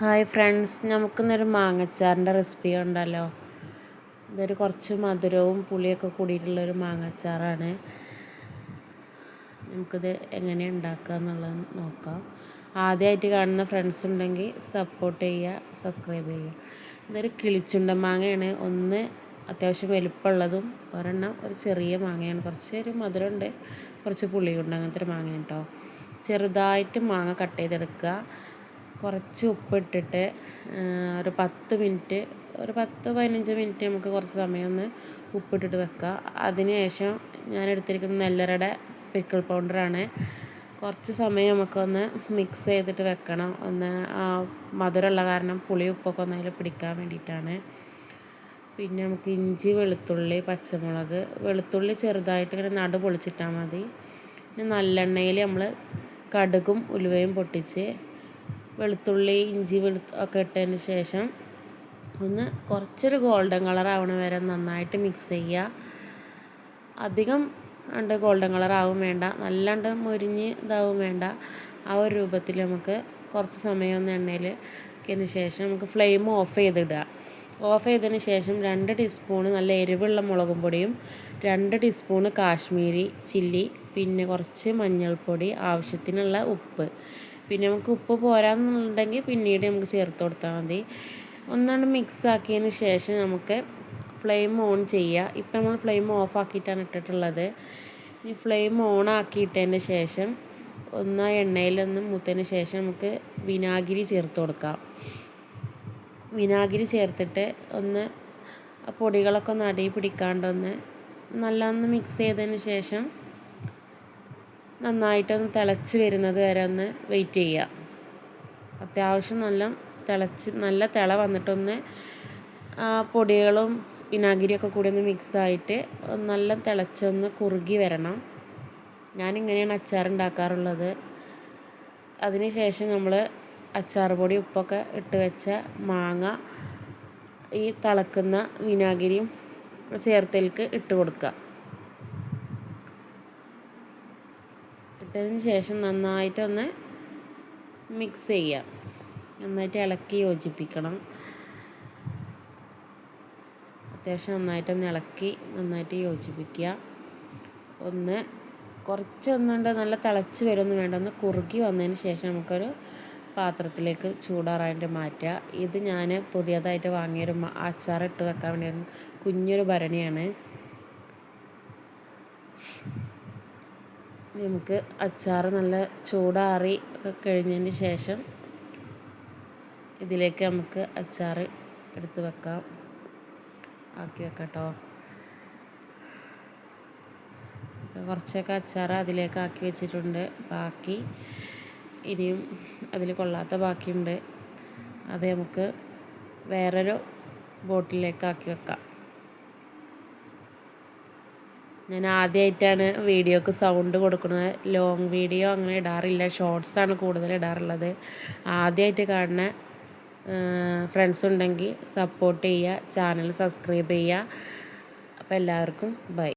Hi friends, നമുക്കിന്നൊരു മാങ്ങച്ചാറിൻ്റെ recipe ഉണ്ടല്ലോ. ഇതൊരു കുറച്ച് മധുരവും പുളിയൊക്കെ കൂടിയിട്ടുള്ളൊരു മാങ്ങച്ചാറാണ്. നമുക്കിത് എങ്ങനെ ഉണ്ടാക്കുക എന്നുള്ളത് നോക്കാം. ആദ്യമായിട്ട് കാണുന്ന ഫ്രണ്ട്സ് ഉണ്ടെങ്കിൽ സപ്പോർട്ട് ചെയ്യുക, സബ്സ്ക്രൈബ് ചെയ്യുക. ഇതൊരു കിളിച്ചുണ്ട മാങ്ങയാണ്. ഒന്ന് അത്യാവശ്യം വലിപ്പമുള്ളതും ഒരെണ്ണം ഒരു ചെറിയ മാങ്ങയാണ്. കുറച്ചൊരു മധുരമുണ്ട്, കുറച്ച് പുളിയുണ്ട്. അങ്ങനത്തെ ഒരു മാങ്ങയാണ് കേട്ടോ. ചെറുതായിട്ട് മാങ്ങ കട്ട് ചെയ്തെടുക്കുക. കുറച്ച് ഉപ്പിട്ടിട്ട് ഒരു 10-15 മിനിറ്റ് നമുക്ക് കുറച്ച് സമയം ഒന്ന് ഉപ്പിട്ടിട്ട് വെക്കുക. അതിന് ശേഷം ഞാൻ എടുത്തിരിക്കുന്ന നെല്ലറയുടെ പിക്കിൾ പൗഡറാണ്. കുറച്ച് സമയം നമുക്കൊന്ന് മിക്സ് ചെയ്തിട്ട് വെക്കണം. ഒന്ന് മധുരമുള്ള കാരണം പുളി ഉപ്പൊക്കെ ഒന്ന് അതിൽ പിടിക്കാൻ വേണ്ടിയിട്ടാണ്. പിന്നെ നമുക്ക് ഇഞ്ചി, വെളുത്തുള്ളി, പച്ചമുളക്. വെളുത്തുള്ളി ചെറുതായിട്ട് ഇങ്ങനെ നടു പൊളിച്ചിട്ടാൽ മതി. പിന്നെ നല്ലെണ്ണയിൽ നമ്മൾ കടുകും ഉലുവയും പൊട്ടിച്ച് വെളുത്തുള്ളി, ഇഞ്ചി ഒക്കെ ഇട്ടതിന് ശേഷം ഒന്ന് കുറച്ചൊരു ഗോൾഡൻ കളർ ആവണ വരെ നന്നായിട്ട് മിക്സ് ചെയ്യുക. അധികം ഗോൾഡൻ കളർ ആവും വേണ്ട, നല്ലാണ്ട് മൊരിഞ്ഞ് ഇതാവും വേണ്ട. ആ ഒരു രൂപത്തിൽ നമുക്ക് കുറച്ച് സമയം ഒന്ന് എണ്ണയിൽ ഇട്ടതിന് ശേഷം നമുക്ക് ഫ്ലെയിം ഓഫ് ചെയ്തിടുക. ഓഫ് ചെയ്തതിന് ശേഷം 2 ടീസ്പൂണ് നല്ല എരിവുള്ള മുളകും പൊടിയും 2 ടീസ്പൂണ് കാശ്മീരി ചില്ലി, പിന്നെ കുറച്ച് മഞ്ഞൾപ്പൊടി, ആവശ്യത്തിനുള്ള ഉപ്പ്. പിന്നെ നമുക്ക് ഉപ്പ് പോരാന്നുണ്ടെങ്കിൽ പിന്നീട് നമുക്ക് ചേർത്ത് കൊടുത്താൽ മതി. ഒന്നാണ്ട് മിക്സ് ആക്കിയതിന് ശേഷം നമുക്ക് ഫ്ലെയിം ഓൺ ചെയ്യുക. ഇപ്പം നമ്മൾ ഫ്ലെയിം ഓഫ് ആക്കിയിട്ടാണ് ഇട്ടിട്ടുള്ളത്. ഈ ഫ്ലെയിം ഓൺ ആക്കിയിട്ടതിന് ശേഷം എണ്ണയിലൊന്ന് മൂത്തതിന് ശേഷം നമുക്ക് വിനാഗിരി ചേർത്ത് കൊടുക്കാം. വിനാഗിരി ചേർത്തിട്ട് പൊടികളൊക്കെ ഒന്ന് അടിയിൽ പിടിക്കാണ്ടൊന്ന് നല്ലൊന്ന് മിക്സ് ചെയ്തതിന് ശേഷം നന്നായിട്ടൊന്ന് തിളച്ച് വരുന്നത് വരെ ഒന്ന് വെയിറ്റ് ചെയ്യുക. അത്യാവശ്യം നല്ല തിള വന്നിട്ടൊന്ന് പൊടികളും വിനാഗിരിയൊക്കെ കൂടി ഒന്ന് മിക്സായിട്ട് നല്ല തിളച്ചൊന്ന് കുറുകി വരണം. ഞാനിങ്ങനെയാണ് അച്ചാർ ഉണ്ടാക്കാറുള്ളത്. അതിന് ശേഷം നമ്മൾ അച്ചാർ പൊടി, ഉപ്പൊക്കെ ഇട്ട് വെച്ച മാങ്ങ ഈ തിളക്കുന്ന വിനാഗിരിയും ചേർത്തലേക്ക് ഇട്ട് കൊടുക്കുക. ഇട്ടതിന് ശേഷം നന്നായിട്ടൊന്ന് മിക്സ് ചെയ്യുക. നന്നായിട്ട് ഇളക്കി യോജിപ്പിക്കണം. അത്യാവശ്യം നന്നായിട്ടൊന്ന് ഇളക്കി നന്നായിട്ട് യോജിപ്പിക്കുക. നല്ല തിളച്ച് വരുമൊന്നും വേണ്ട, ഒന്ന് കുറുകി വന്നതിന് ശേഷം നമുക്കൊരു പാത്രത്തിലേക്ക് ചൂടാറാനായിട്ട് മാറ്റുക. ഇത് ഞാൻ പുതിയതായിട്ട് വാങ്ങിയൊരു അച്ചാറിട്ട് വെക്കാൻ വേണ്ടി കുഞ്ഞൊരു ഭരണിയാണ്. നമുക്ക് അച്ചാർ നല്ല ചൂടാറി കഴിഞ്ഞതിന് ശേഷം ഇതിലേക്ക് നമുക്ക് അച്ചാർ എടുത്ത് വെക്കാം, ആക്കി വെക്കാം കേട്ടോ. കുറച്ചൊക്കെ അച്ചാർ അതിലേക്ക് ആക്കി വെച്ചിട്ടുണ്ട്. ബാക്കി ഇനിയും അതിൽ കൊള്ളാത്ത ബാക്കിയുണ്ട്. അത് നമുക്ക് വേറൊരു ബോട്ടിലേക്ക് ആക്കി വെക്കാം. ഞാൻ ആദ്യമായിട്ടാണ് വീഡിയോക്ക് സൗണ്ട് കൊടുക്കുന്നത്. ലോങ് വീഡിയോ അങ്ങനെ ഇടാറില്ല, ഷോർട്സാണ് കൂടുതൽ ഇടാറുള്ളത്. ആദ്യമായിട്ട് കാണുന്ന ഫ്രണ്ട്സ് ഉണ്ടെങ്കിൽ സപ്പോർട്ട് ചെയ്യുക, ചാനൽ സബ്സ്ക്രൈബ് ചെയ്യുക. അപ്പോൾ എല്ലാവർക്കും ബൈ.